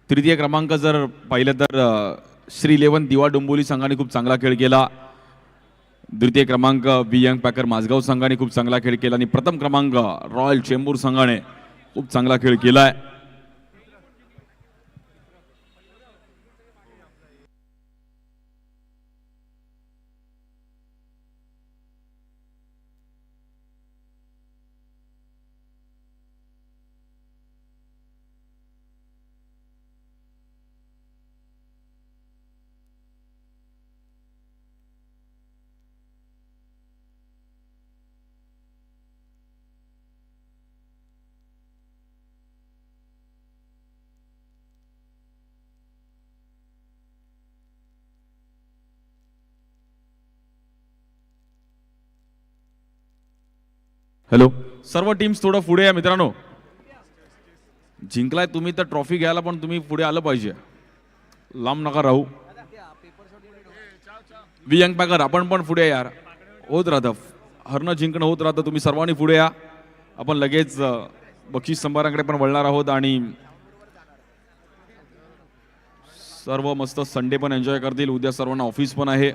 तृतीय क्रमांक जर पाहिलं तर श्री 11 दिवा डोंबिवली संघाने खूप चांगला खेळ केला. द्वितीय क्रमांक बी यंग पॅकर माझगाव संघाने खूप चांगला खेळ केला आणि प्रथम क्रमांक रॉयल चेंबूर संघाने खूप चांगला खेळ केलाय. हॅलो, सर्व टीम्स थोडं पुढे या मित्रांनो. जिंकलाय तुम्ही तर ट्रॉफी घ्यायला पण तुम्ही पुढे आलं पाहिजे, लांब नका राहू. वी यंग पॅकर आपण पण पुढे यार, होत राहतं हरणं जिंकणं होत राहतं. तुम्ही सर्वांनी पुढे या. आपण लगेच बक्षीस संभाराकडे पण वळणार आहोत आणि सर्व मस्त संडे पण एन्जॉय करतील. उद्या सर्वांना ऑफिस पण आहे.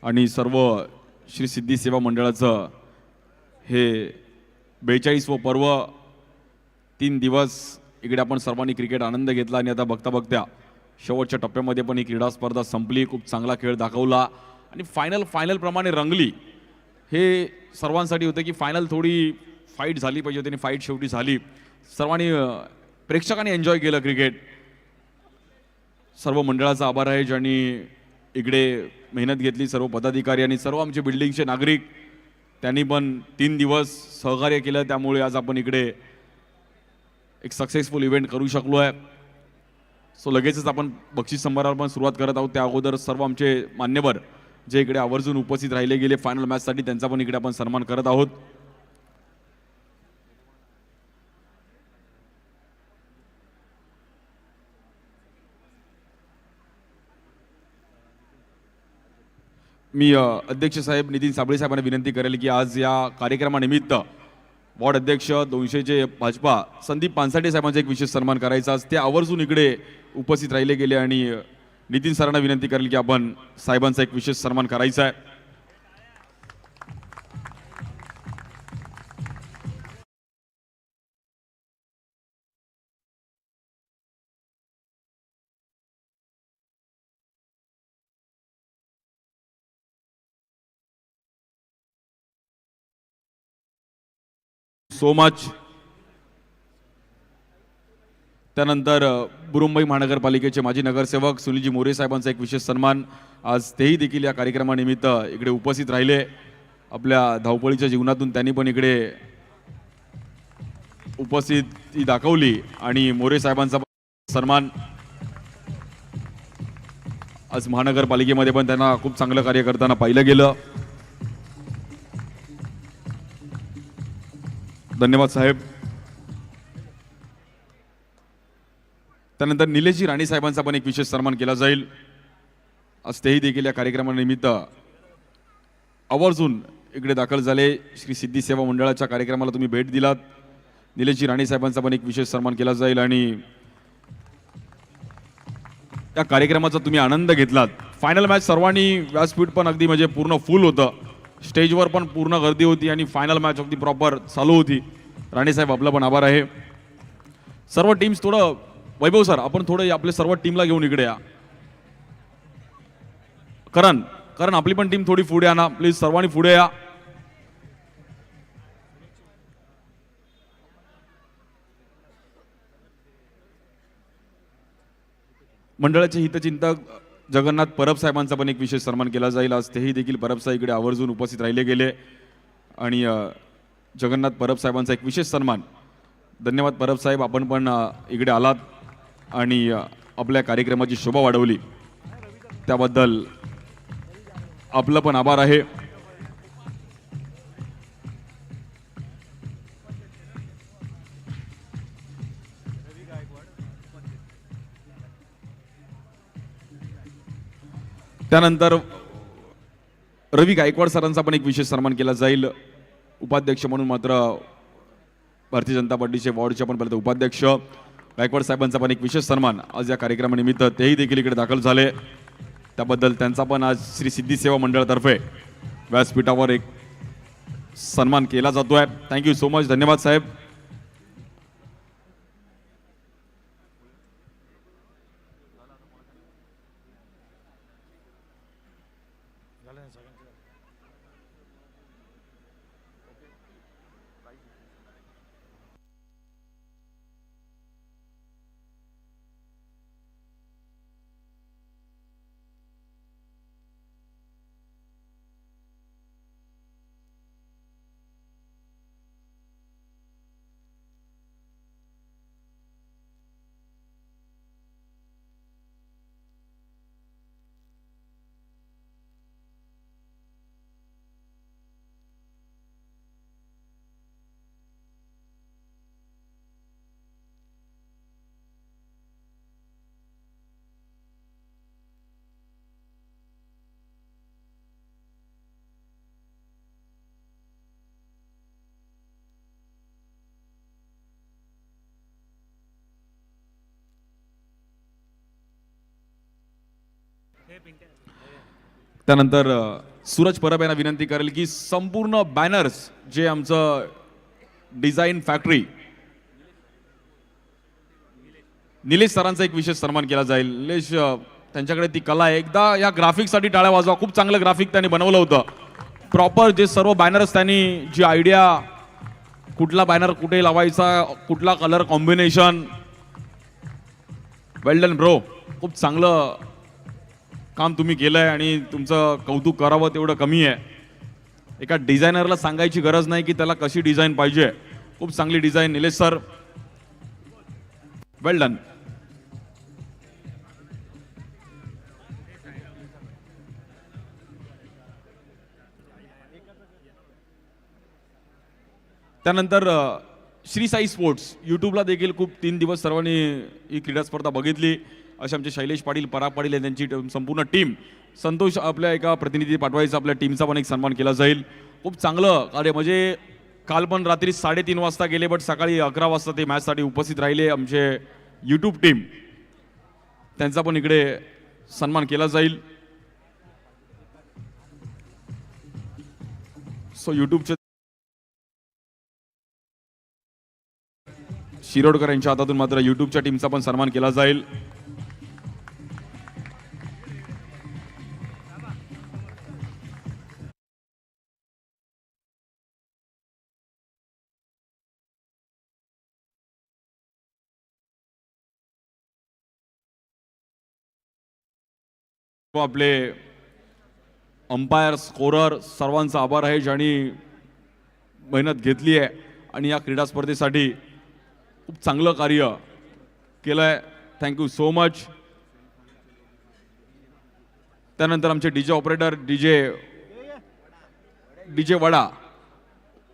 आणि सर्व श्री सिद्धी सेवा मंडळाचं हे 42वं पर्व. 3 दिवस इकडे आपण सर्वांनी क्रिकेट आनंद घेतला आणि आता बघता बघता शेवटच्या टप्प्यामध्ये पण ही क्रीडा स्पर्धा संपली. खूप चांगला खेळ दाखवला आणि फायनल प्रमाणे रंगली. हे सर्वांसाठी होतं की फायनल थोडी फाईट झाली पाहिजे होती आणि फाईट शेवटी झाली. सर्वांनी प्रेक्षकांनी एन्जॉय केलं क्रिकेट. सर्व मंडळाचा आभार आहे ज्यांनी इकडे मेहनत घेतली. सर्व पदाधिकारी आणि सर्व आमचे बिल्डिंगचे नागरिक त्यांनी पण 3 दिवस सहकार्य केलं. त्यामुळे आज आपण इकडे एक सक्सेसफुल इव्हेंट करू शकलो आहे. सो लगेचच आपण बक्षीस संभाराला पण सुरुवात करत आहोत. त्या अगोदर सर्व आमचे मान्यवर जे इकडे आवर्जून उपस्थित राहिले गेले फायनल मॅचसाठी त्यांचा पण इकडे आपण सन्मान करत आहोत. मी अध्यक्ष साहेब नितीन साबळे साहेबांना विनंती करेल की आज या कार्यक्रमानिमित्त वॉर्ड अध्यक्ष 200चे भाजपा संदीप पानसाटे साहेबांचा एक विशेष सन्मान करायचा. ते आवर्जून इकडे उपस्थित राहिले गेले आणि नितीन सरांना विनंती करेल की आपण साहेबांचा एक विशेष सन्मान करायचा आहे. So much. त्यानंतर बुरुंबई महानगरपालिकेचे माजी नगरसेवक सुनीलजी मोरे साहेबांचा एक विशेष सन्मान. आज तेही देखील या कार्यक्रमानिमित्त इकडे उपस्थित राहिले. आपल्या धावपळीच्या जीवनातून त्यांनी पण इकडे उपस्थिती दाखवली आणि मोरे साहेबांचा सन्मान आज महानगरपालिकेमध्ये पण त्यांना खूप चांगलं कार्य करताना पाहिलं गेलं. धन्यवाद साहेब. त्यानंतर निलेशजी राणे साहेबांचा पण एक विशेष सन्मान केला जाईल. आज तेही देखील या कार्यक्रमानिमित्त आवर्जून इकडे दाखल झाले. श्री सिद्धी सेवा मंडळाच्या कार्यक्रमाला तुम्ही भेट दिलात. निलेशजी राणे साहेबांचा पण एक विशेष सन्मान केला जाईल आणि त्या कार्यक्रमाचा तुम्ही आनंद घेतलात. फायनल मॅच सर्वांनी व्यासपीठ पण अगदी म्हणजे पूर्ण फुल होतं. स्टेजवर पण पूर्ण गर्दी होती आणि फायनल मॅच अगदी प्रॉपर चालू होती. राणे साहेब आपला पण आभार आहे. सर्व टीम्स थोडं वैभव सर आपण थोडं आपले सर्व टीमला घेऊन इकडे या. करण आपली पण टीम थोडी पुढे आणा प्लीज. सर्वांनी पुढे या. मंडळाचे हितचिंतक जगन्नाथ परब साहेबांचा पण एक विशेष सन्मान केला जाईल. आज तेही देखील परब साहेब इकडे आवर्जून उपस्थित राहिले गेले आणि जगन्नाथ परब साहेबांचा एक विशेष सन्मान. धन्यवाद परब साहेब आपण पण इकडे आलात आणि आपल्या कार्यक्रमाची शोभा वाढवली त्याबद्दल आपलं पण आभार आहे. त्यानंतर रवी गायकवाड सरांचा पण एक विशेष सन्मान केला जाईल. उपाध्यक्ष म्हणून मात्र भारतीय जनता पार्टीचे वॉर्डचे पण पहिले उपाध्यक्ष गायकवाड साहेबांचा पण एक विशेष सन्मान आज या कार्यक्रमानिमित्त तेही देखील इकडे दाखल झाले. त्याबद्दल त्यांचा पण आज श्री सिद्धी सेवा मंडळातर्फे व्यासपीठावर एक सन्मान केला जातोय. Thank you so much. धन्यवाद साहेब. त्यानंतर सूरज परब यांना विनंती करेल की संपूर्ण बॅनर्स जे आमचं डिझाईन फॅक्टरी निलेश सरांचा एक विशेष सन्मान केला जाईल. निलेश त्यांच्याकडे ती कला आहे. एकदा या ग्राफिकसाठी टाळ्या वाजवा. खूप चांगलं ग्राफिक त्यांनी बनवलं होतं. प्रॉपर जे सर्व बॅनर्स त्यांनी जी आयडिया कुठला बॅनर कुठे लावायचा कुठला कलर कॉम्बिनेशन वेल डन ब्रो. खूप चांगलं काम तुम्ही केलंय आणि तुमचं कौतुक करावं तेवढं कमी आहे. एका डिझायनरला सांगायची गरज नाही की त्याला कशी डिझाईन पाहिजे. खूप चांगली डिझाईन निलेश सर. वेल डन. त्यानंतर श्री साई स्पोर्ट्स यूट्यूबला देखील खूप 3 दिवस सर्वांनी ही क्रीडा स्पर्धा बघितली. असे आमचे शैलेश पाटील पराग पाटील त्यांची संपूर्ण टीम. संतोष आपल्या एका प्रतिनिधी पाठवायचा आपल्या टीमचा पण एक सन्मान केला जाईल. खूप चांगलं कार्य म्हणजे काल पण रात्री 3:30 वाजता गेले बट सकाळी 11 वाजता ते मॅचसाठी उपस्थित राहिले आमचे यूट्यूब टीम. त्यांचा पण इकडे सन्मान केला जाईल. सो यूट्यूबचे शिरोडकर यांच्या हातातून मात्र यूट्यूबच्या टीमचा पण सन्मान केला जाईल. आपले अंपायर स्कोरर सर्वांचा आभार आहे ज्यांनी मेहनत घेतली आहे आणि या क्रीडा स्पर्धेसाठी खूप चांगलं कार्य केलंय. Thank you so much. त्यानंतर आमचे डीजे ऑपरेटर डीजे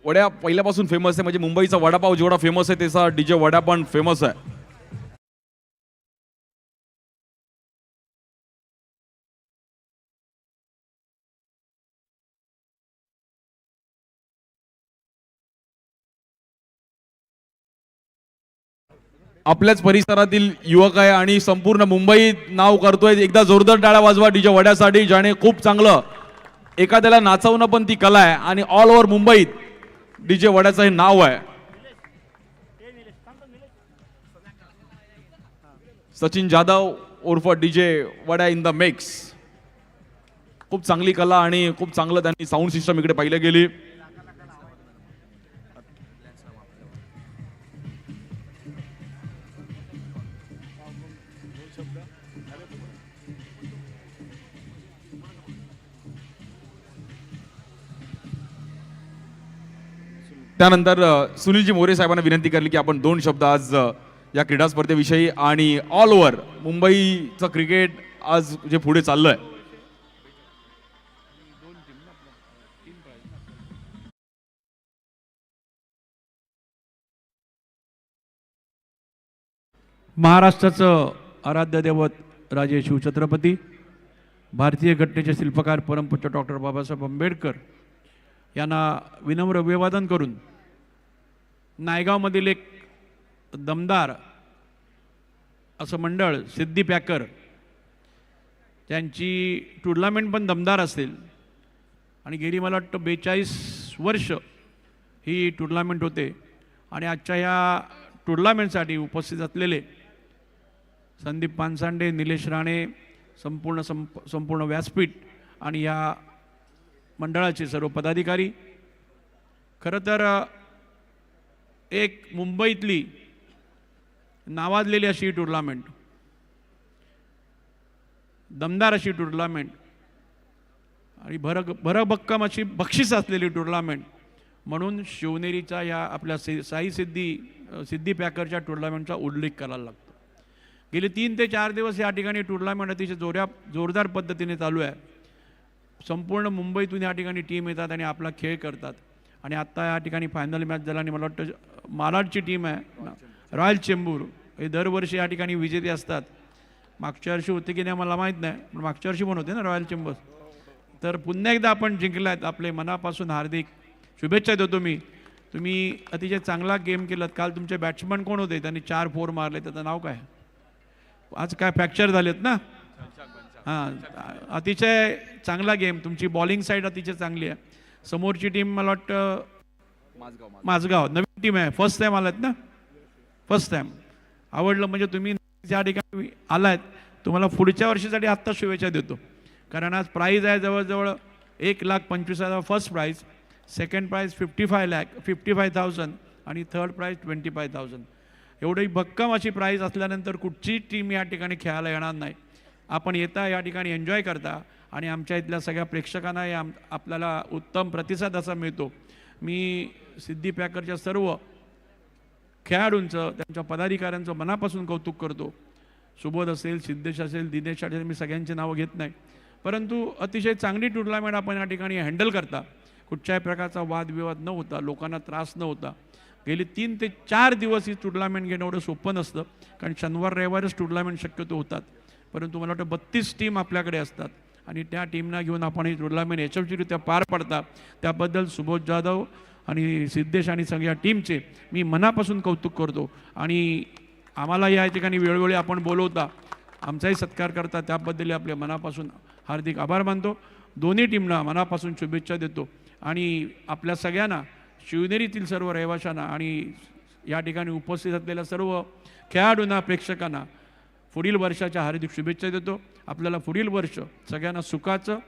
वड्या पहिल्यापासून फेमस आहे. म्हणजे मुंबईचा वडापाव जेवढा फेमस आहे त्याचा डीजे वडा पण फेमस आहे. आपल्याच परिसरातील युवक आहे आणि संपूर्ण मुंबईत नाव करतोय. एकदा जोरदार टाळ्या वाजवा डीजे वड्यासाठी, ज्याने खूप चांगलं एखाद्याला नाचवणं पण ती कला आहे आणि ऑल ओव्हर मुंबईत डीजे वड्याचं हे नाव आहे. सचिन जाधव उर्फ डीजे वड्या इन द मिक्स. खूप चांगली कला आणि खूप चांगलं त्यांनी साऊंड सिस्टम इकडे पाहिलं गेली. त्यानंतर सुनीलजी मोरे साहेबांना विनंती करली की आपण 2 शब्द आज या क्रीडा स्पर्धेविषयी आणि ऑल ओव्हर मुंबईचं क्रिकेट आज जे पुढे चाललंय. महाराष्ट्राचं आराध्य दैवत राजे शिवछत्रपती, भारतीय घटनेचे शिल्पकार परमपूज्य डॉक्टर बाबासाहेब आंबेडकर यांना विनम्र अभिवादन करून नायगावमधील एक दमदार असं मंडळ सिद्धी पॅकर, त्यांची टुर्नामेंट पण दमदार असेल आणि गेली मला वाटतं 42 वर्ष ही टुर्नामेंट होते. आणि आजच्या ह्या टुर्नामेंटसाठी उपस्थित असलेले संदीप पानसांडे, निलेश राणे, संपूर्ण व्यासपीठ आणि या मंडळाचे सर्व पदाधिकारी, खरं तर एक मुंबईतली नावाजलेली अशी टुर्नामेंट, दमदार अशी टुर्नामेंट आणि भरभक्कम अशी बक्षीस असलेली टुर्नामेंट म्हणून शिवनेरीचा या आपल्या साई सिद्धी पॅकरच्या टुर्नामेंटचा उल्लेख करायला लागतो. गेले 3 ते 4 दिवस या ठिकाणी टुर्नामेंट अतिशय जोरदार पद्धतीने चालू आहे. संपूर्ण मुंबईतून या ठिकाणी टीम येतात आणि आपला खेळ करतात. आणि आत्ता या ठिकाणी फायनल मॅच झाला आणि मला वाटतं मालाडची टीम आहे रॉयल चेंबूर, हे दरवर्षी या ठिकाणी विजेते असतात. मागच्या वर्षी होते की नाही मला माहीत नाही, पण मागच्या वर्षी पण होते ना रॉयल चेंबूर. तर पुन्हा एकदा आपण जिंकलात. आपले मनापासून हार्दिक शुभेच्छा देतो मी. तुम्ही अतिशय चांगला गेम केलात. काल तुमचे बॅट्समन कोण होते, त्यांनी 4 4 मारले, त्याचं नाव काय? आज काय फ्रॅक्चर झालेत ना? हां, अतिशय चांगला गेम. तुमची बॉलिंग साईड अतिशय चांगली आहे. समोरची टीम मला वाटतं माझगाव नवीन टीम आहे, फर्स्ट टाईम आलात ना? फर्स्ट टाईम आवडलं. म्हणजे तुम्ही ज्या ठिकाणी आलात तुम्हाला पुढच्या वर्षीसाठी आत्ता शुभेच्छा देतो. कारण आज प्राईज आहे जवळजवळ 1,25,000 फर्स्ट प्राईज, सेकंड प्राईज 55,000 आणि थर्ड प्राईज 25,000. एवढी भक्कम अशी प्राईज असल्यानंतर कुठचीच टीम या ठिकाणी खेळायला येणार नाही. आपण येता या ठिकाणी एन्जॉय करता आणि आमच्या इथल्या सगळ्या प्रेक्षकांना आपल्याला उत्तम प्रतिसाद असा मिळतो. मी सिद्धी पॅकरच्या सर्व खेळाडूंचं, त्यांच्या पदाधिकाऱ्यांचं मनापासून कौतुक करतो. सुबोध असेल, सिद्धेश असेल, दिनेश असेल, मी सगळ्यांची नावं घेत नाही, परंतु अतिशय चांगली टुर्नामेंट आपण या ठिकाणी हँडल करता. कुठच्याही प्रकारचा वादविवाद न होता, लोकांना त्रास न होता. गेली 3 ते 4 दिवस ही टुर्नामेंट घेणं एवढं सोपं नसतं, कारण शनिवार रविवारच टुर्नामेंट शक्यतो होतात. परंतु मला वाटतं 32 टीम आपल्याकडे असतात आणि त्या टीमना घेऊन आपण ही टुर्नामेंट यशस्वीरित्या पार पडता. त्याबद्दल सुबोध जाधव आणि सिद्धेश आणि सगळ्या टीमचे मी मनापासून कौतुक करतो. आणि आम्हाला या ठिकाणी वेळोवेळी आपण बोलवता, आमचाही सत्कार करता, त्याबद्दल आपल्या मनापासून हार्दिक आभार मानतो. दोन्ही टीमना मनापासून शुभेच्छा देतो आणि आपल्या सगळ्यांना, शिवनेरीतील सर्व रहिवाशांना आणि या ठिकाणी उपस्थित असलेल्या सर्व खेळाडूंना, प्रेक्षकांना पुढील वर्षाच्या हार्दिक शुभेच्छा देतो. आपल्याला पुढील वर्ष सगळ्यांना सुखाचं,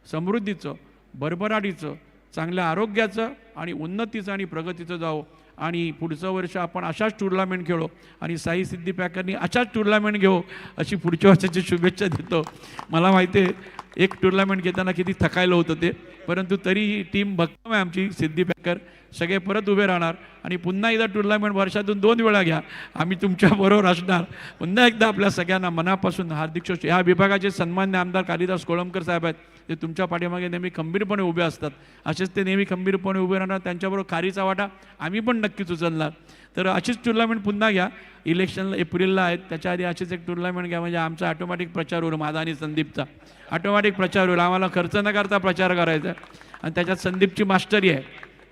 समृद्धीचं, भरभराटीचं, चांगल्या आरोग्याचं आणि उन्नतीचं आणि प्रगतीचं जावं. आणि पुढचं वर्ष आपण अशाच टुर्नामेंट खेळू आणि साई सिद्धी पॅकरनी अशाच टुर्नामेंट घेऊ अशी पुढच्या वर्षाची शुभेच्छा देतो. मला माहिती आहे एक टुर्नामेंट घेताना किती थकायला होतं ते, परंतु तरीही टीम भक्कम आहे आमची सिद्धी पॅकर. सगळे परत उभे राहणार आणि पुन्हा एकदा टुर्नामेंट वर्षातून 2 वेळा घ्या, आम्ही तुमच्याबरोबर असणार. पुन्हा एकदा आपल्या सगळ्यांना मनापासून हार्दिक शुभेच्छा. ह्या विभागाचे सन्मान्य आमदार कालिदास कोळंबकर साहेब आहेत, ते तुमच्या पाठीमागे नेहमी खंबीरपणे उभे असतात. असेच ते नेहमी खंबीरपणे उभे राहणार. त्यांच्याबरोबर खारीचा वाटा आम्ही पण नक्कीच उचलणार. तर अशीच टुर्नामेंट पुन्हा घ्या. इलेक्शनला एप्रिलला आहेत, त्याच्या आधी अशीच एक टुर्नामेंट घ्या, म्हणजे आमचा ऑटोमॅटिक प्रचार होईल. माझा आणि संदीपचा ऑटोमॅटिक प्रचार होईल. आम्हाला खर्च न करता प्रचार करायचा आहे आणि त्याच्यात संदीपची मास्टरी आहे,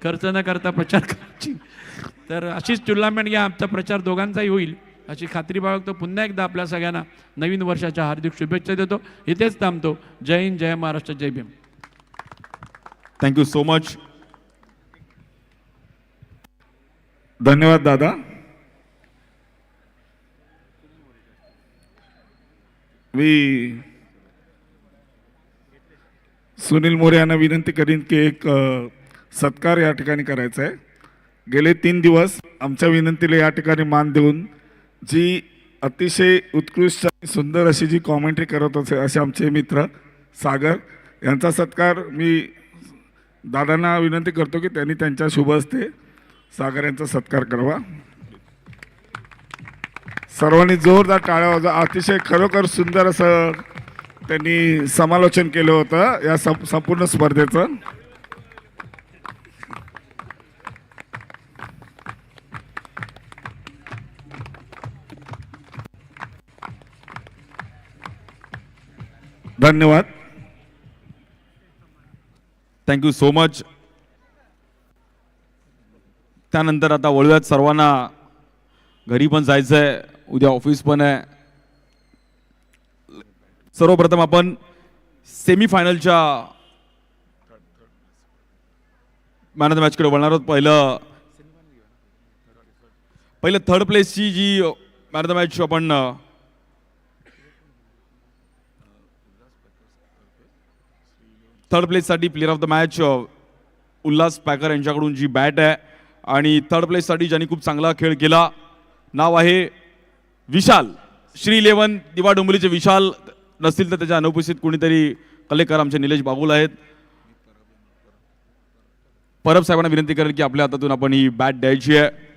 खर्च न करता प्रचार करायची. तर अशीच टुर्नामेंट घ्या, आमचा प्रचार दोघांचाही होईल अशी खात्री बाळगतो. पुन्हा एकदा आपल्या सगळ्यांना नवीन वर्षाच्या हार्दिक शुभेच्छा देतो. इथेच थांबतो. जय हिंद, जय महाराष्ट्र, जय भीम. Thank you so much. धन्यवाद दादा. मी सुनील मोरे यांना विनंती करीन की एक सत्कार या ठिकाणी करायचा आहे. गेले 3 दिवस आमच्या विनंतीला या ठिकाणी मान देऊन जी अतिशय उत्कृष्ट आणि सुंदर अशी जी कॉमेंट्री करत होते असे आमचे मित्र सागर यांचा सत्कार मी दादांना विनंती करतो की त्यांनी त्यांच्या शुभ हस्ते सागर यांचा सत्कार करावा. सर्वांनी जोरदार टाळ्या वाजवा. अतिशय खरोखर सुंदर असं त्यांनी समालोचन केलं होतं या संपूर्ण स्पर्धेचं. धन्यवाद. Thank you so much. त्यानंतर आता वळूयात. सर्वांना घरी पण जायचं आहे, उद्या ऑफिस पण आहे. सर्वप्रथम आपण सेमीफायनलच्या मॅन ऑफ द मॅचकडे वळणार आहोत. पहिलं थर्ड प्लेसची जी मॅन ऑफ द मॅच आपण थर्ड प्लेससाठी player of the match Ulhas Pakar यांच्याकडून जी बॅट आहे आणि थर्ड प्लेससाठी ज्यांनी खूप चांगला खेळ केला नाव आहे विशाल. श्री 11 दिवा डोंबिवलीचे विशाल नसतील तर त्याच्या अनुपस्थित कोणीतरी कलेक्टर आमचे निलेश बागुल आहेत. परब साहेबांना विनंती करेल की आपल्या हातातून आपण ही बॅट द्यायची आहे.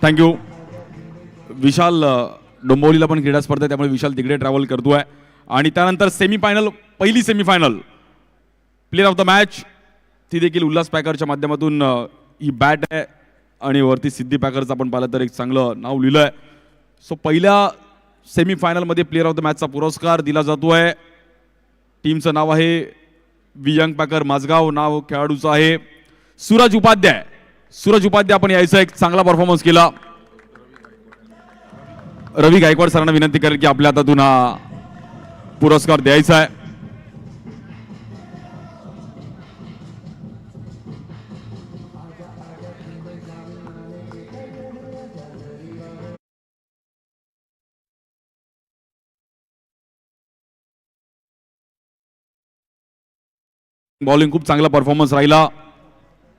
थँक्यू. विशाल डोंबिवलीला पण क्रीडा स्पर्धा आहे, त्यामुळे विशाल तिकडे ट्रॅव्हल करतोय. आणि त्यानंतर सेमीफायनल, पहिली semifinal player of the match ती देखील उल्हास पॅकरच्या माध्यमातून ही बॅट आहे आणि वरती सिद्धी पॅकरचं आपण पाहिलं तर एक चांगलं नाव लिहिलं आहे. सो पहिल्या सेमीफायनलमध्ये प्लेअर ऑफ द मॅचचा पुरस्कार दिला जातोय. टीमचं नाव आहे वियंग पॅकर माझगाव. नाव खेळाडूचं आहे सूरज उपाध्याय. सूरज उपाध्याय आपण यायचा एक चांगला परफॉर्मन्स केला. रवी गायकवाड सरांना विनंती करेल की आपल्या हातातून हा पुरस्कार द्यायचा आहे. बॉलिंग खूप चांगला परफॉर्मन्स राहिला.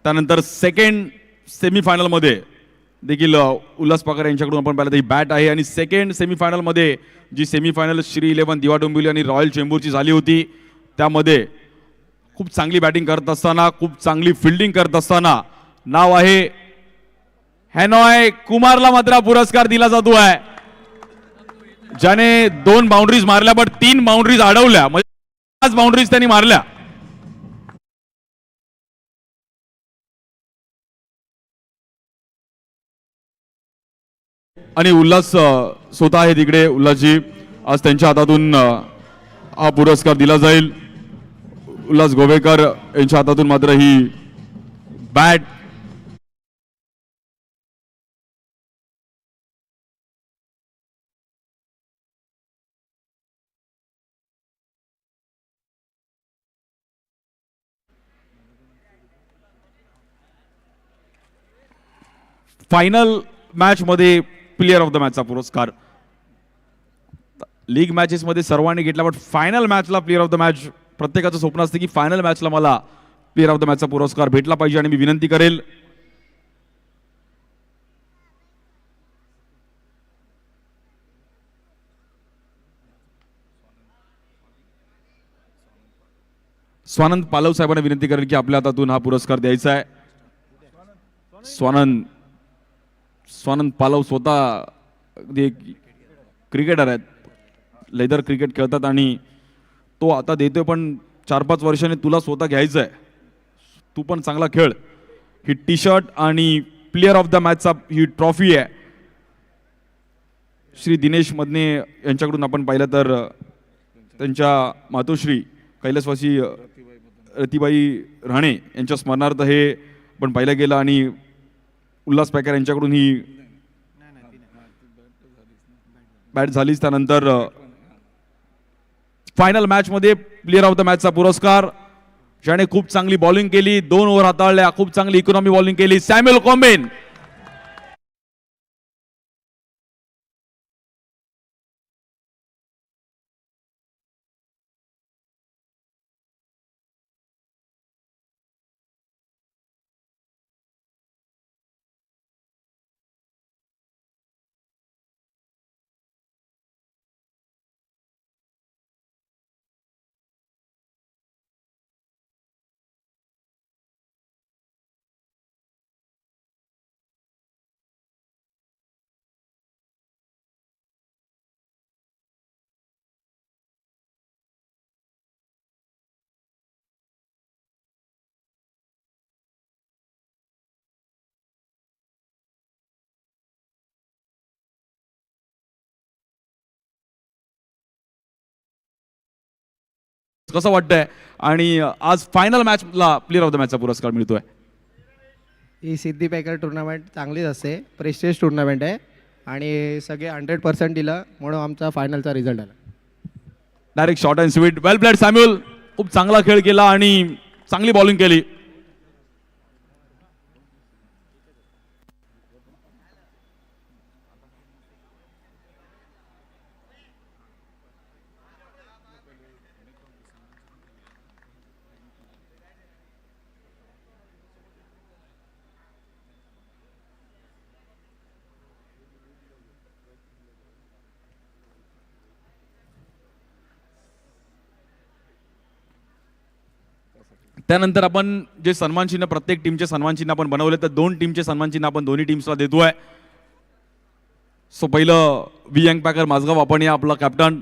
त्यानंतर सेकंड सेमीफायनलमध्ये देखील उल्हास पवार यांच्याकडून आपण पाहिलं ही बॅट आहे. आणि सेकंड सेमीफायनलमध्ये जी सेमीफायनल श्री 11 दिवा डोंबिवली आणि रॉयल चेंबूरची झाली होती त्यामध्ये खूप चांगली बॅटिंग करत असताना, खूप चांगली फिल्डिंग करत असताना नाव आहे हॅनॉय कुमारला मात्र पुरस्कार दिला जातो आहे, ज्याने 2 बाउंड्रीज मारल्या पण 3 बाउंड्रीज अडवल्या, म्हणजे 5 बाउंड्रीज त्यांनी मारल्या. आणि उल्हास स्वतः आहे तिकडे. उल्हासजी आज त्यांच्या हातातून हा पुरस्कार दिला जाईल. उल्हास गोवेकर यांच्या हातातून मात्र ही बॅट फायनल मॅचमध्ये प्लेअर ऑफ द मॅचचा पुरस्कार. लीग मॅचेसमध्ये सर्वांनी घेतला, बट फायनल मॅचला प्लेअर ऑफ द मॅच प्रत्येकाचं स्वप्न असतं की फायनल मॅचला मला प्लेअर ऑफ द मॅचचा पुरस्कार भेटला पाहिजे. आणि मी विनंती करेल स्वानंद पालव साहेबांना विनंती करेल की आपल्या हातातून हा पुरस्कार द्यायचा आहे. स्वानंद पालव स्वतः क्रिकेटर आहेत, लेदर क्रिकेट खेळतात आणि तो आता देतोय, पण 4-5 वर्षांनी तुला स्वतः घ्यायचं आहे, तू पण चांगला खेळ. ही टी शर्ट आणि प्लेअर ऑफ द मॅचचा ही ट्रॉफी आहे. श्री दिनेश मदने यांच्याकडून आपण पाहिलं तर त्यांच्या मातोश्री कैलासवासी रतीबाई राणे यांच्या स्मरणार्थ हे पण पाहिलं गेलं. आणि उल्हास पॅकर यांच्याकडून ही बॅट झालीच. त्यानंतर फायनल मॅच मध्ये प्लेअर ऑफ द मॅचचा पुरस्कार, ज्याने खूप चांगली बॉलिंग केली, 2 ओव्हर हाताळल्या, खूप चांगली इकॉनॉमी बॉलिंग केली, सॅम्युअल कॉम्बेन. कसं वाटतंय? आणि आज फायनल मॅचला प्लेअर ऑफ द मॅचचा पुरस्कार मिळतोय. ही सिद्धी पॅकर टुर्नामेंट चांगलीच असते, प्रेस्टिज टुर्नामेंट आहे आणि सगळे 100% दिलं म्हणून आमचा फायनलचा रिझल्ट आला. Direct short and sweet. Well played Samuel, खूप चांगला खेळ केला आणि चांगली बॉलिंग केली. त्यानंतर आपण जे सन्मान चिन्ह, प्रत्येक टीमचे सन्मान चिन्ह आपण बनवले, तर 2 टीमचे सन्मान चिन्ह आपण दोन्ही टीम्सला देतोय. सो पहिलं व्ही यंग पॅकर माझगाव, आपण या आपला कॅप्टन,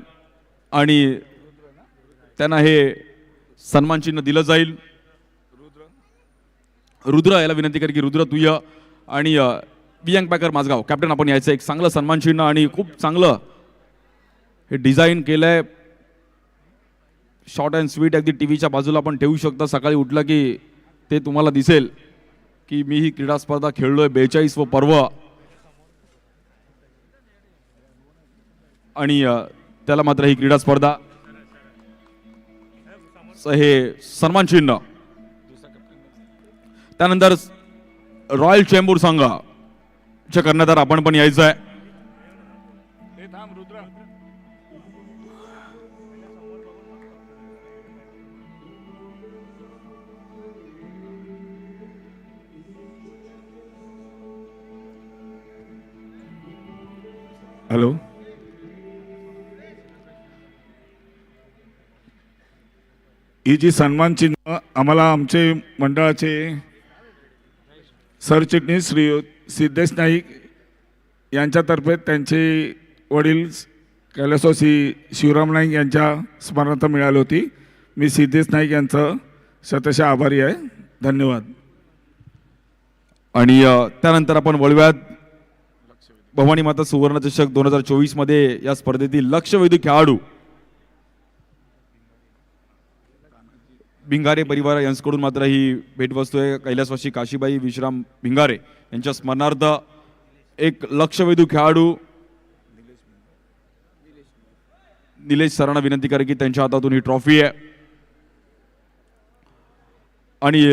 आणि त्यांना हे सन्मान चिन्ह दिलं जाईल. रुद्र याला विनंती कर की रुद्र तू या. आणि V young packer Mazgaon captain आपण यायचं. एक चांगलं सन्मान चिन्ह आणि खूप चांगलं हे डिझाईन केलंय. शॉर्ट अँड स्वीट, अगदी टीव्हीच्या बाजूला आपण ठेवू शकता. सकाळी उठलं की ते तुम्हाला दिसेल की मी ही क्रीडा स्पर्धा खेळलोय, 42व पर्व. आणि त्याला मात्र ही क्रीडा स्पर्धा, हे सन्मान चिन्ह. त्यानंतर रॉयल चेंबूर संघ चे कर्णधार आपण पण यायचं आहे. हॅलो, ही जी सन्मान चिन्ह आम्हाला आमचे मंडळाचे सरचिटणीस श्री सिद्धेश नाईक यांच्यातर्फे त्यांचे वडील कैलासवासी शिवराम नाईक यांच्या स्मरणार्थ मिळाली होती. मी सिद्धेश नाईक यांचं शतशः आभारी आहे. धन्यवाद. आणि त्यानंतर आपण वळव्यात भवानी माता सुवर्ण चषक 2024 मध्ये या स्पर्धेतील लक्षवेधी खेळाडू भिंगारे परिवार यांच्याकडून मात्र ही भेटवस्तू आहे. कैलासवासी काशीबाई विश्राम भिंगारे यांच्या स्मरणार्थ एक लक्षवेधू खेळाडू निलेश सरांना विनंती करा की त्यांच्या हातातून ही ट्रॉफी आहे. आणि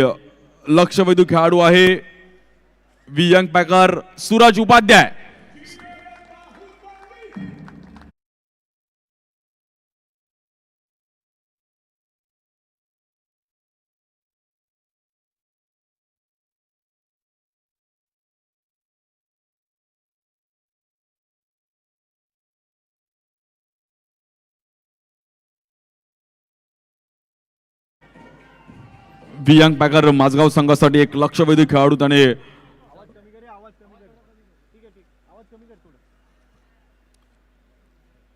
लक्षवेधू खेळाडू आहे V young packer Suraj Upadhyay. V young packer Mazgaon संघासाठी एक लक्षवेधी खेळाडू त्याने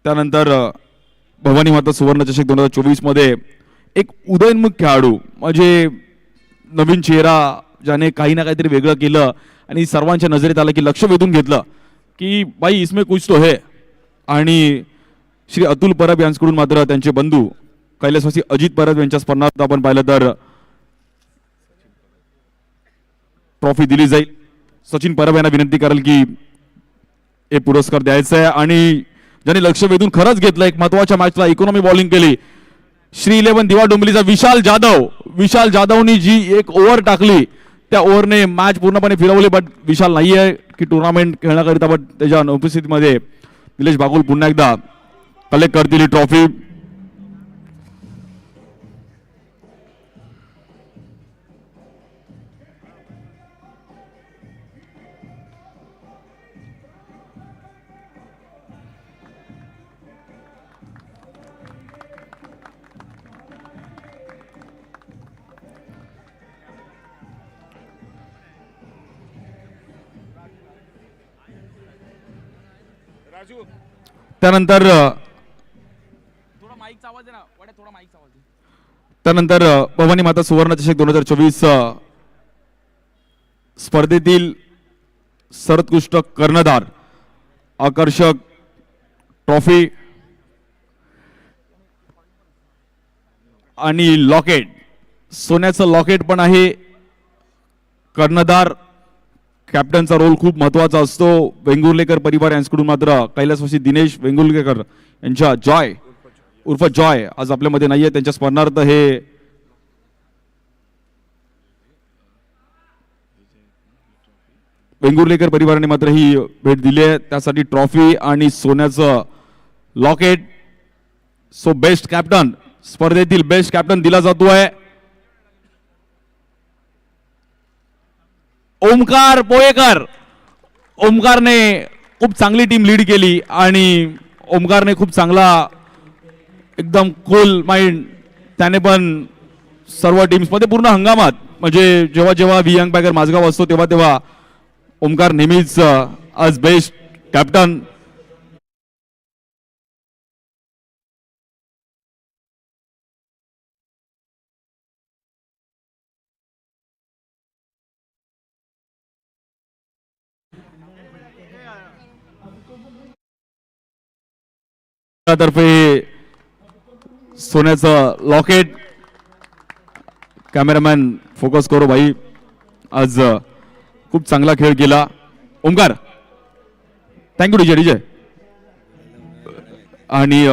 त्यानंतर भवानी माता सुवर्ण चषक 2024 मध्ये एक उदयोन्मुख खेळाडू म्हणजे नवीन चेहरा ज्याने काही ना काहीतरी वेगळं केलं आणि सर्वांच्या नजरेत आलं की लक्ष वेधून घेतलं की बाई इसमें कुछ तो है. आणि श्री अतुल परब यांच्याकडून मात्र त्यांचे बंधू कैलासवासी अजित परब यांच्या स्मरणार्थ आपण पाहिलं तर ट्रॉफी दिली जाईल. सचिन परब यांना विनंती करेल की हे पुरस्कार द्यायचा आहे. आणि ज्यांनी लक्ष वेधून खरंच घेतलं एक महत्वाच्या मॅचला इकॉनॉमी बॉलिंग केली श्री 11 दिवा डोंबिवलीचा विशाल जाधवनी जी एक ओव्हर टाकली त्या ओव्हरने मॅच पूर्णपणे फिरवली. बट विशाल नाहीये की टुर्नामेंट खेळण्याकरिता बट त्याच्या अनुपस्थितीमध्ये निलेश बागुल पुन्हा एकदा कलेक्ट करतील ही ट्रॉफी. त्यानंतर भवानी माता सुवर्ण चषक 2024 स्पर्धेतील सर्वोत्कृष्ट कर्णधार आकर्षक ट्रॉफी आणि लॉकेट सोन्याचं लॉकेट पण आहे. कर्णधार कॅप्टनचा रोल खूप महत्वाचा असतो. वेंगुर्लेकर परिवार यांच्याकडून मात्र कैलासवासी दिनेश वेंगुर्लेकर यांच्या जॉय उर्फ जॉय आज आपल्यामध्ये नाहीये. त्यांच्या स्मरणार्थ हे वेंगुर्लेकर परिवाराने मात्र ही भेट दिली आहे. त्यासाठी ट्रॉफी आणि सोन्याचं लॉकेट. सो बेस्ट कॅप्टन स्पर्धेतील बेस्ट कॅप्टन दिला जातोय ओमकार पोयेकर. ओमकारने खूप चांगली टीम लीड केली आणि ओमकारने खूप चांगला एकदम कूल माइंड त्याने पण सर्व टीम्स मध्ये पूर्ण हंगामात म्हणजे जेव्हा जेव्हा वी यंग पॅकर माझगाव असतो तेव्हा तेव्हा ओमकार नेहमीच आज बेस्ट कॅप्टन. तर्फे सोन्याचं लॉकेट. कॅमेरामॅन फोकस करो भाई. आज खूप चांगला खेळ केला ओमकार. Thank you DJ. आणि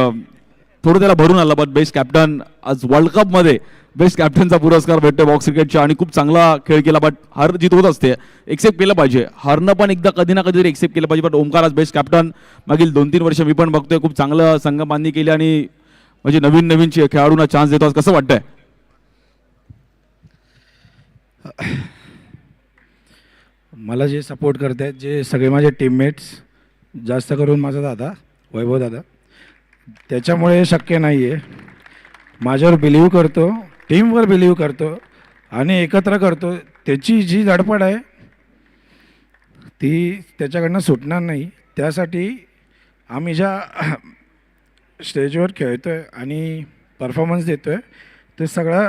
थोडं त्याला भरून आलं बट बेस्ट कॅप्टन आज वर्ल्ड कप मध्ये बेस्ट कॅप्टनचा पुरस्कार भेटतोय बॉक्स क्रिकेटच्या. आणि खूप चांगला खेळ केला बट हार जीत होत असते एक्सेप्ट केलं पाहिजे. हारनं पण एकदा कधी ना कधी एक्सेप्ट केलं पाहिजे. बट ओमकार आज बेस्ट कॅप्टन. मागील 2-3 वर्ष मी पण बघतोय खूप चांगलं संघ बांधणी केली आणि म्हणजे नवीन खेळाडूंना चान्स देतो. आज कसं वाटतंय? मला जे सपोर्ट करत आहेत जे सगळे माझे टीममेट्स जास्त करून माझा दादा वैभव दादा त्याच्यामुळे शक्य नाही आहे. माझ्यावर बिलीव्ह करतो टीमवर बिलीव्ह करतो आणि एकत्र करतो. त्याची जी धडपड आहे ती त्याच्याकडनं सुटणार नाही. त्यासाठी आम्ही ज्या स्टेजवर खेळतो आहे आणि परफॉर्मन्स देतो आहे ते सगळं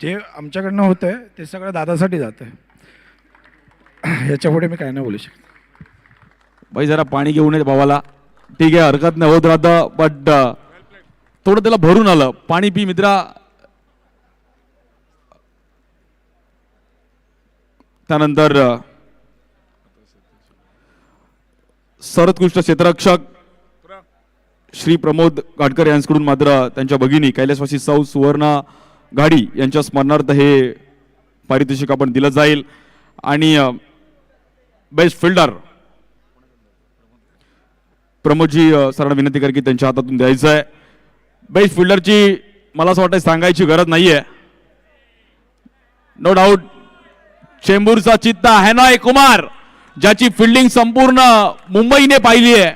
जे आमच्याकडनं होतं आहे ते सगळं दादासाठी जातं आहे. याच्यापुढे मी काय नाही बोलू शकतो. भाई जरा पाणी घेऊन ये भावाला. ठीक आहे हरकत नाही होत राहतं बट थोडं त्याला भरून आलं. पाणी पी मित्रा. त्यानंतर सर्वोत्कृष्ट क्षेत्ररक्षक श्री प्रमोद गाडकर यांच्याकडून मात्र त्यांच्या भगिनी कैलासवासी सौ सुवर्ण गाडी यांच्या स्मरणार्थ हे पारितोषिक आपण दिलं जाईल. आणि बेस्ट फिल्डर प्रमोदजी सरांना विनंती करेन की त्यांच्या हातातून द्यायचं आहे. बेस्ट फिल्डरची मला असं वाटतं सांगायची गरज नाहीये. नो डाऊट चेंबूरचा चित्ता हॅनॉय कुमार, ज्याची फिल्डिंग संपूर्ण मुंबईने पाहिली आहे.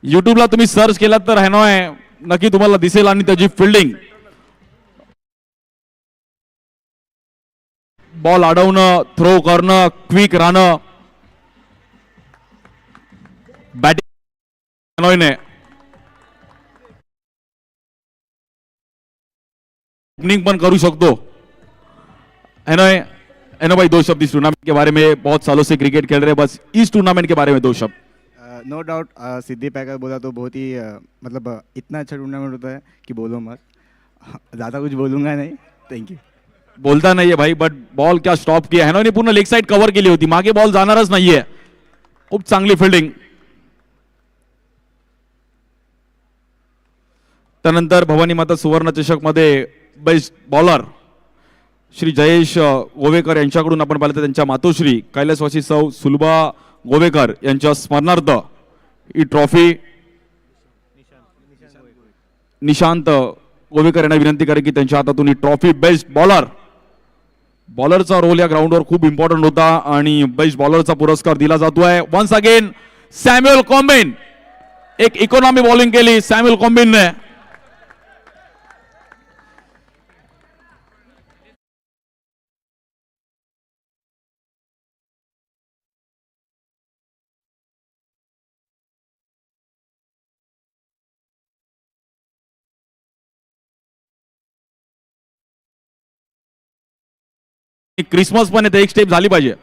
युट्यूबला तुम्ही सर्च केलात तर हॅनॉय नक्की तुम्हाला दिसेल आणि त्याची फिल्डिंग, बॉल अडवणं, थ्रो करणं, क्विक राहणं, बॅटिंग हॅनॉयने ओपनिंग पण करू शकतो. हॅनॉय भाई दो शब्द इस टूर्नामेंट के बारे में, बहुत सालों से क्रिकेट खेल रहे हैं, बस इस टूर्नामेंट के बारे में दो शब्द. नो डाउट सिद्धि पैकर बोला तो बहुत ही मतलब इतना अच्छा टूर्नामेंट होता है कि बोलो मत. ज़्यादा कुछ बोलूँगा नहीं. Thank you. बोलता नाहीये भाई, बट बॉल क्या स्टॉप किया. हॅनॉयने पूर्ण लेग साइड कव्हर केली होती, मागे बॉल जाणारच नाहीये. खूप चांगली फिल्डिंग. त्यानंतर भवानी माता सुवर्ण चषक मध्ये बेस्ट बॉलर श्री जयेश गोवेकर यांच्याकडून आपण पाहिलं तर त्यांच्या मातोश्री कैलासवासी सौ सुलभा गोवेकर यांच्या स्मरणार्थ ही ट्रॉफी निशांत गोवेकर यांना विनंती करेन की त्यांच्या हातातून ही ट्रॉफी बेस्ट बॉलर, बॉलरचा रोल या ग्राउंडवर खूप इम्पॉर्टंट होता आणि बेस्ट बॉलरचा पुरस्कार दिला जातोय. वन्स अगेन सॅम्युअल कॉम्बिन, एक इकॉनॉमी बॉलिंग केली सॅम्युअल कॉम्बिनने. क्रिसमस पण येते, एक स्टेप झाली पाहिजे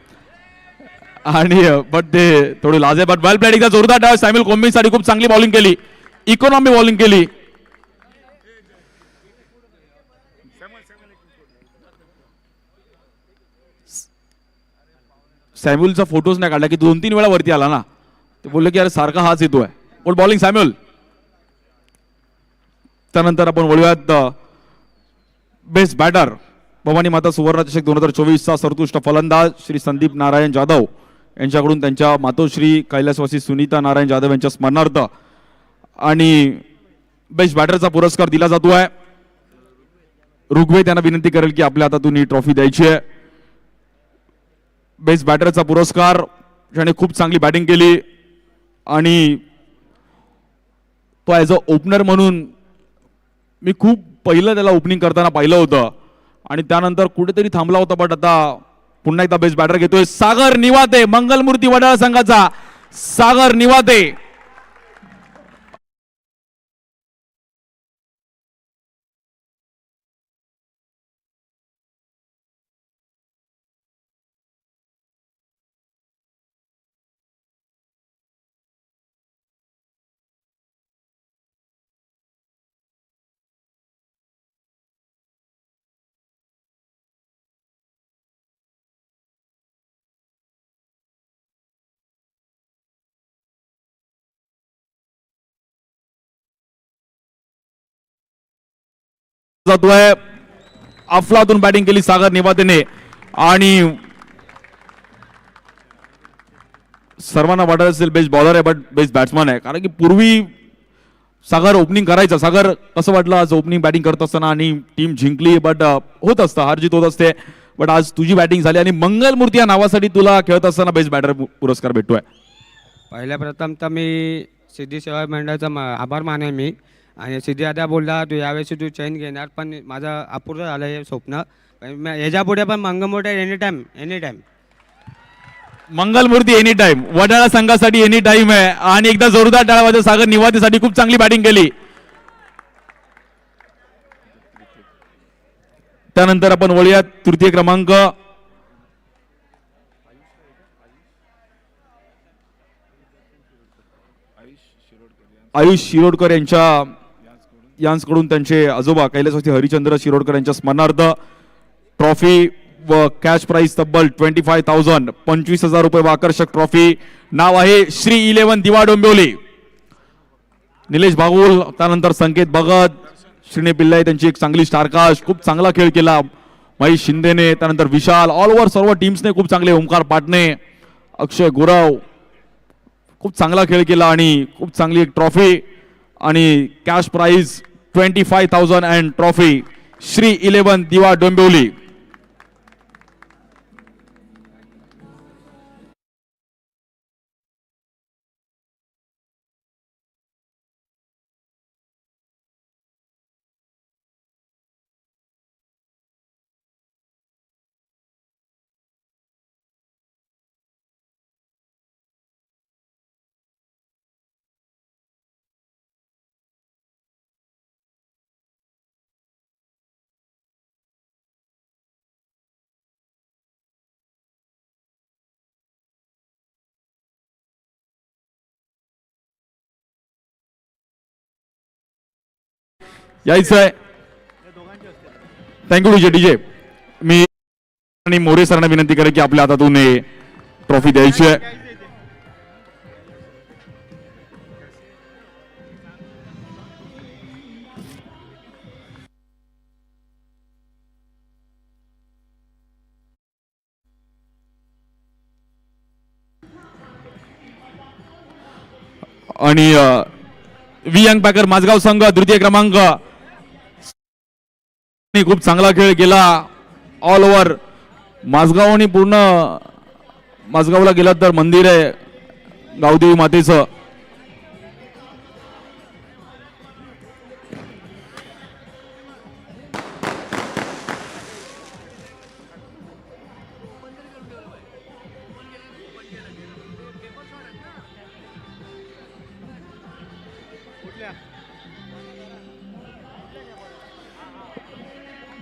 आणि बट ते थोडी लाज आहे. बट वेल प्लेड, एकदा जोरदार डाव सॅम्युअल कॉम्बिन साठी. खूप चांगली बॉलिंग केली, इकॉनॉमी बॉलिंग केली. सॅम्युअलचा फोटोज नाही काढला की 2-3 वेळा वरती आला ना, ते बोलले की अरे सारखा हाच येतोय. Good bowling Samuel. त्यानंतर आपण वळूयात बेस्ट बॅटर भवानी माता सुवर्ण चषक 2024चा सर्वोत्कृष्ट फलंदाज श्री संदीप नारायण जाधव यांच्याकडून त्यांच्या मातोश्री कैलासवासी सुनीता नारायण जाधव यांच्या स्मरणार्थ आणि बेस्ट बॅटरचा पुरस्कार दिला जातो आहे. ऋग्वेद त्यांना विनंती करेल की आपल्या हातातून ही ट्रॉफी द्यायची आहे. बेस्ट बॅटरचा पुरस्कार, ज्याने खूप चांगली बॅटिंग केली आणि तो ॲज अ ओपनर म्हणून मी खूप पहिलं त्याला ओपनिंग करताना पाहिलं होतं आणि त्यानंतर कुठेतरी थांबला होता. बट आता पुन्हा एकदा बेस्ट बॅटर घेतोय सागर निवाते, मंगलमूर्ती वडाळा संघाचा सागर निवाते. जातोय. अफलातून बॅटिंग केली सागर निवातेने आणि सर्वांना वाटत असेल बेस्ट बॉलर आहे बट बेस्ट बॅट्समन आहे, कारण की पूर्वी सागर ओपनिंग करायचा. सागर कसं वाटलं आज ओपनिंग बॅटिंग करत असताना आणि टीम जिंकली, बट होत असतं, हार जीत होत असते. बट आज तुझी बॅटिंग झाली आणि मंगलमूर्ती या नावासाठी तुला खेळत असताना बेस्ट बॅटर पुरस्कार भेटतोय. पहिल्या प्रथम तर मी सिद्धी सेवा मंडळाचा आभार माने मी. आणि सिद्धी दादा बोलला तू यावेळेस तू चेन घेणार, पण माझं अपूर्ण झालं हे स्वप्न. ह्याच्या पुढे पण Mangalmurti any time Mangalmurti any time Wadala संघासाठी एनी टाइम आहे. आणि एकदा जोरदार टाळ्या वाजवा सागर निवातेसाठी. खूप चांगली बॅटिंग केली. त्यानंतर आपण वळूयात तृतीय क्रमांक आयुष शिरोडकर यांच्याकडून त्यांचे आजोबा कैलासवासी हरिचंद्र शिरोडकर यांच्या स्मरणार्थ ट्रॉफी व कॅश प्राइस तब्बल 25,000 25,000 रुपये व आकर्षक ट्रॉफी. नाव आहे श्री 11 दिवा डोंबिवली. निलेश बागुल, त्यानंतर संकेत भगत, श्रीने पिल्लाई त्यांची एक चांगली स्टारकास्ट, खूप चांगला खेळ केला महेश शिंदेने, त्यानंतर विशाल, ऑल ओव्हर सर्व टीम्सने खूप चांगले, ओमकार पाटणे अक्षय गुरव खूप चांगला खेळ केला आणि खूप चांगली एक ट्रॉफी आणि cash prize 25,000 and trophy Shri 11 Diva Dombivli. यायचंय. Thank you DJ. डीजे मी आणि मोरे सरांना विनंती करेन की आपल्या हातातून हे ट्रॉफी द्यायची आहे. आणि व्ही यंग पॅकर माझगाव संघ तृतीय क्रमांक खूप चांगला खेळ केला. ऑल ओव्हर माझगाव पूर्ण माझगावला गेला तर मंदिर आहे गावदेवी मातेचं.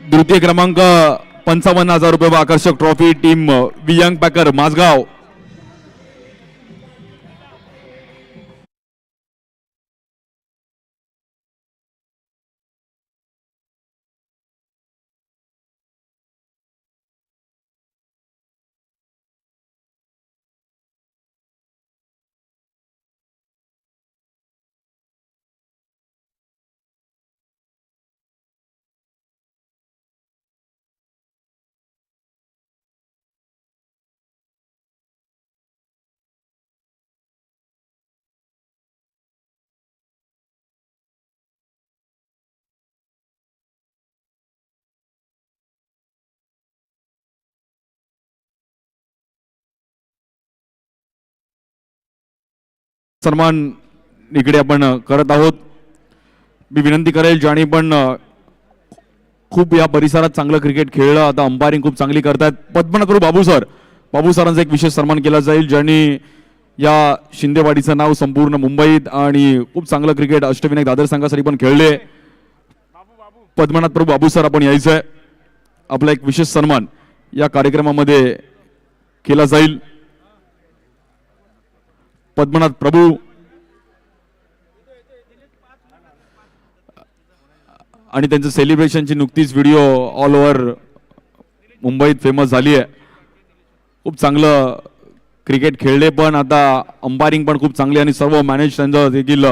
द्वितीय क्रमांक 55,000 रुपये व आकर्षक trophy team V young packer Mazgaon. सन्मान इकडे आपण करत आहोत. मी विनंती करेल ज्याने पण खूप या परिसरात चांगलं क्रिकेट खेळलं, आता अंपायरिंग खूप चांगली करतात, पद्मनाभ बाबू सरांचा एक विशेष सन्मान केला जाईल ज्यांनी या शिंदेवाडीचं नाव संपूर्ण मुंबईत आणि खूप चांगलं क्रिकेट अष्टविनायक दादर संघासाठी पण खेळले. पद्मनाथ प्रभू बाबू सर आपण यायचंय. आपला एक विशेष सन्मान या कार्यक्रमामध्ये केला जाईल. पद्मनाथ प्रभू आणि त्यांचं सेलिब्रेशनची नुकतीच व्हिडिओ ऑल ओव्हर मुंबईत फेमस झाली आहे. खूप चांगलं क्रिकेट खेळले पण आता अंपायरिंग पण खूप चांगली आणि सर्व मॅनेज त्यांचं देखील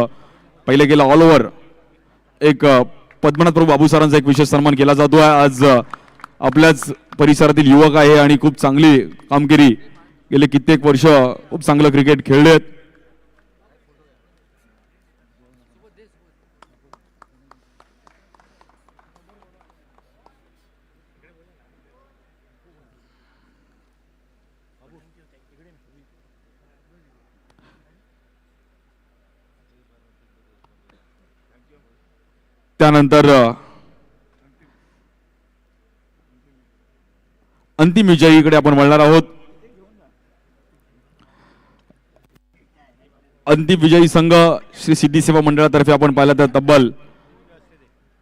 पहिले गेलं ऑल ओव्हर. एक पद्मनाथ प्रभू बाबू सरांचा एक विशेष सन्मान केला जातो आहे. आज आपल्याच परिसरातील युवक आहे आणि खूप चांगली कामगिरी गेले कित्येक वर्ष खूप चांगलं क्रिकेट खेळलेत. त्यानंतर अंतिम विजयीकडे आपण वळणार आहोत. अंतिम विजयी संघ श्री सिद्धी सेवा मंडळातर्फे आपण पाहिलं तर तब्बल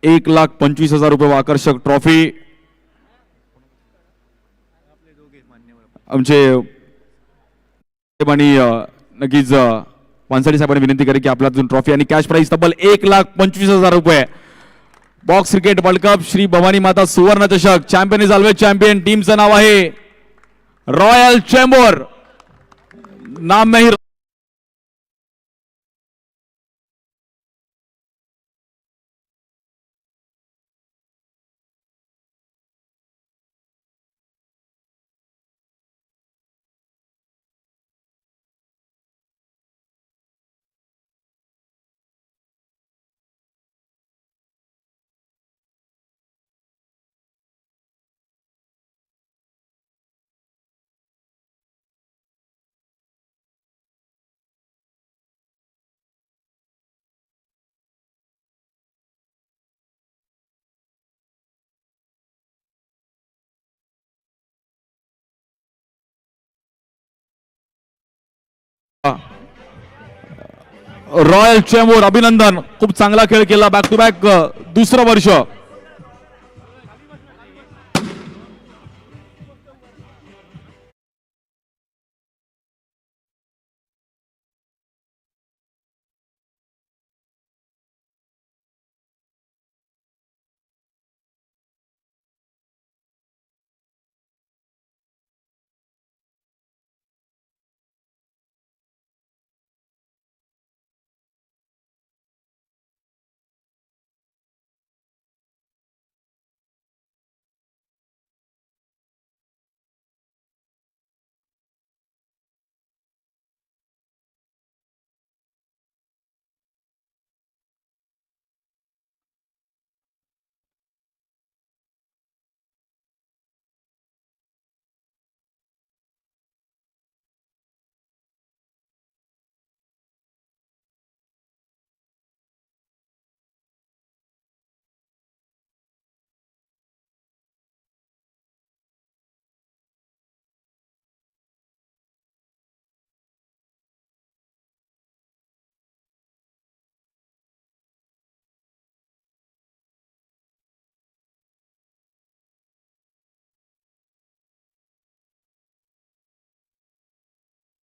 1,25,000 रुपये व आकर्षक ट्रॉफी आमचे आणि नक्कीच पानसरे साहेबांनी विनंती करेल की आपल्यातून ट्रॉफी आणि कॅश प्राइज तब्बल 1,25,000 रुपये. Box cricket world cup Shri Bhavani माता सुवर्ण चषक चॅम्पियन इज ऑलवेज चॅम्पियन. टीमचं नाव आहे रॉयल चेंबर. नाम नाही रॉयल चेंबूर अभिनंदन, खूप चांगला खेळ केला, बॅक टू बॅक दुसरं वर्ष.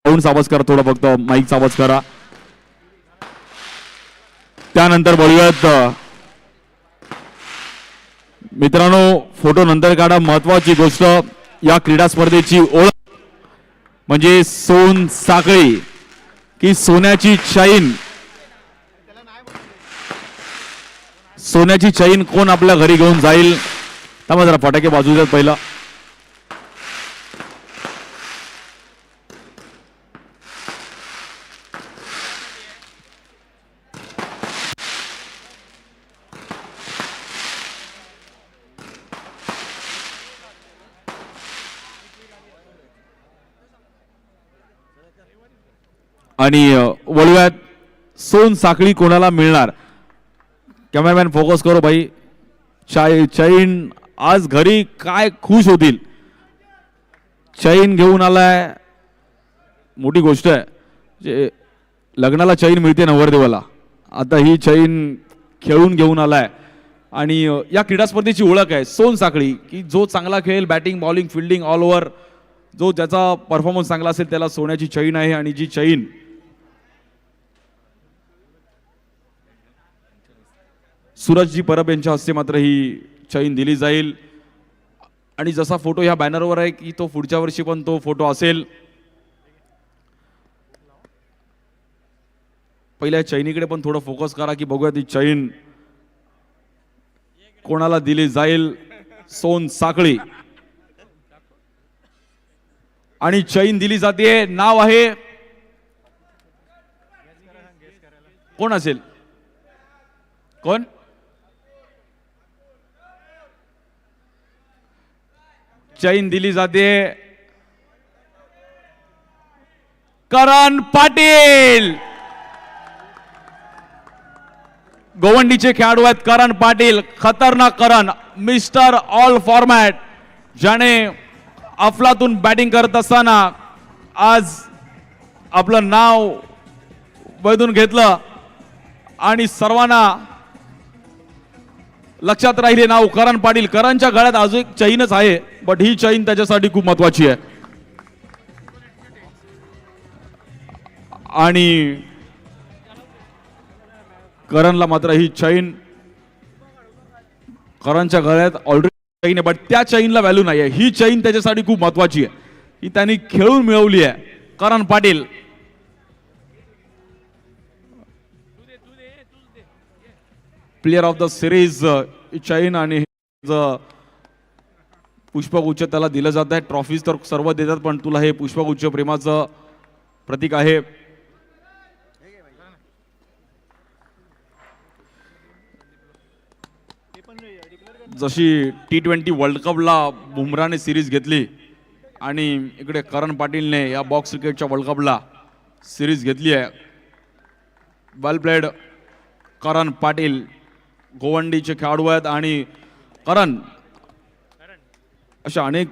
साऊंड आवाज करा थोडं, फक्त माईकचा आवाज करा. त्यानंतर बोलूयात मित्रांनो, फोटो नंतर काढा. महत्वाची गोष्ट, या क्रीडा स्पर्धेची ओळख म्हणजे सोन साखळी की सोन्याची चैन. सोन्याची चैन कोण आपल्या घरी घेऊन जाईल? त्यामुळे जरा फटाके बाजू द्यात पहिला. आणि वळूयात, सोन साखळी कोणाला मिळणार? कॅमेरामॅन फोकस करो भाई. चैन आज घरी काय खुश होतील. चैन घेऊन आलाय, मोठी गोष्ट आहे. जे लग्नाला चैन मिळते नवरदेवाला, आता ही चैन खेळून घेऊन आलाय. आणि या क्रीडा स्पर्धेची ओळख आहे सोन साखळी, की जो चांगला खेळेल, batting bowling fielding all over, जो ज्याचा परफॉर्मन्स चांगला असेल त्याला सोन्याची चैन आहे. आणि जी चैन सूरजजी परब यांच्या हस्ते मात्र ही चैन दिली जाईल. आणि जसा फोटो ह्या बॅनरवर आहे की तो पुढच्या वर्षी पण तो फोटो असेल. पहिल्या चैनीकडे पण थोडं फोकस करा की बघूया ती चैन कोणाला दिली जाईल. सोन साखळी आणि चैन दिली जाते. नाव आहे कोण असेल? कोण? चैन दिली जाते करण पाटील. गोवंडीचे खेळाडू आहेत करण पाटील. खतरनाक करण, मिस्टर ऑल फॉर्मॅट, ज्याने अफलातून बॅटिंग करत असताना आज आपलं नाव बदलून घेतलं आणि सर्वांना लक्षात राहिले नाव करण पाटील. करणच्या गळ्यात अजून एक चैनच आहे, बट ही चैन त्याच्यासाठी खूप महत्वाची आहे. आणि करणला मात्र ही चैन, करणच्या गळ्यात ऑलरेडी चैन आहे, बट त्या चैनला व्हॅल्यू नाही आहे. ही चैन त्याच्यासाठी खूप महत्वाची आहे, ही त्यांनी खेळून मिळवली आहे. Karan Patil player of the series chain आणि पुष्पगुच्छ त्याला दिलं जात आहे. ट्रॉफीज तर सर्व देतात, पण तुला हे पुष्पगुच्छ प्रेमाचं प्रतीक आहे. जशी T20 वर्ल्ड कपला बुमराने सिरीज घेतली आणि इकडे करण पाटीलने या बॉक्स क्रिकेटच्या वर्ल्ड कपला सिरीज घेतली आहे. वेल प्लेड करण पाटील. गोवंडीचे खेळाडू आहेत आणि करण अशा अनेक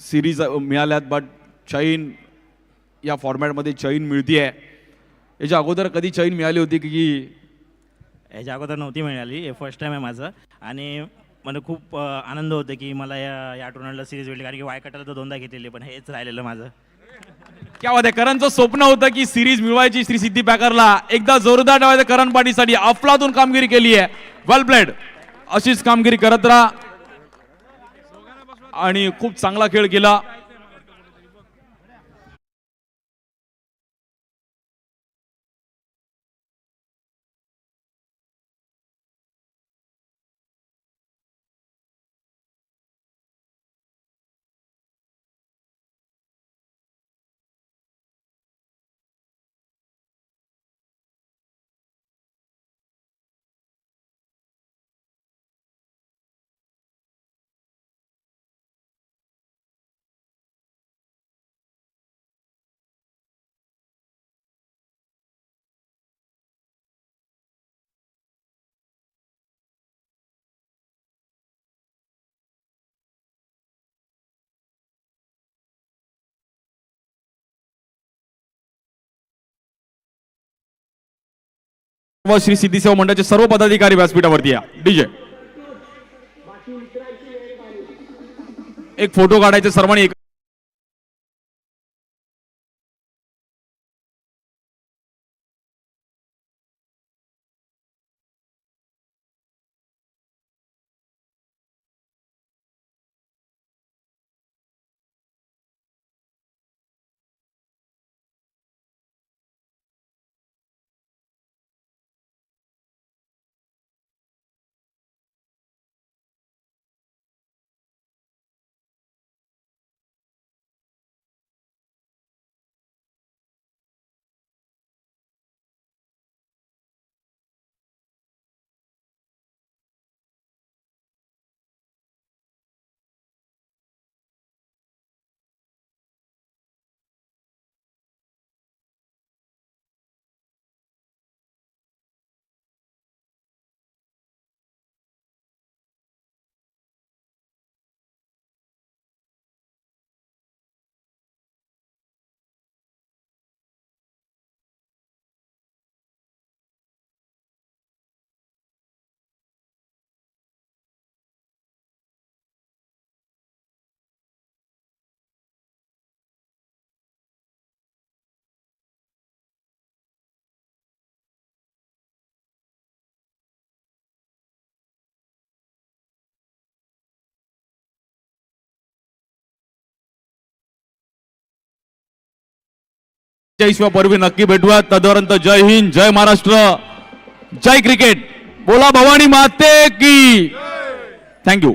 सिरीज मिळाल्यात, बट चैन या फॉर्मॅटमध्ये चैन मिळते आहे. याच्या अगोदर कधी चैन मिळाली होती की याच्या अगोदर नव्हती मिळाली, हे फर्स्ट टाईम आहे माझं. आणि मला खूप आनंद होतो की मला या टुर्नामेंटला सिरीज भेटली, कारण की वायकटाला तर 2दा घेतलेली, पण हेच राहिलेलं माझं. क्या बात आहे. करणचं स्वप्न होतं की सिरीज मिळवायची श्री सिद्धी पॅकरला. एकदा जोरदार टाळ्या करण पाटीलसाठी. अफलातून कामगिरी केली आहे. वेल प्लेड. अशीच कामगिरी करत राहा आणि खूप चांगला खेळ केला. व श्री सिद्धी सेवा मंडळाचे सर्व पदाधिकारी व्यासपीठावरती या. डीजे एक फोटो काढायचे सर्वांनी. पर्वी नक्की भेटूया. तदोपर्यंत जय हिंद, जय महाराष्ट्र, जय क्रिकेट. बोला भवानी माते की. थँक्यू.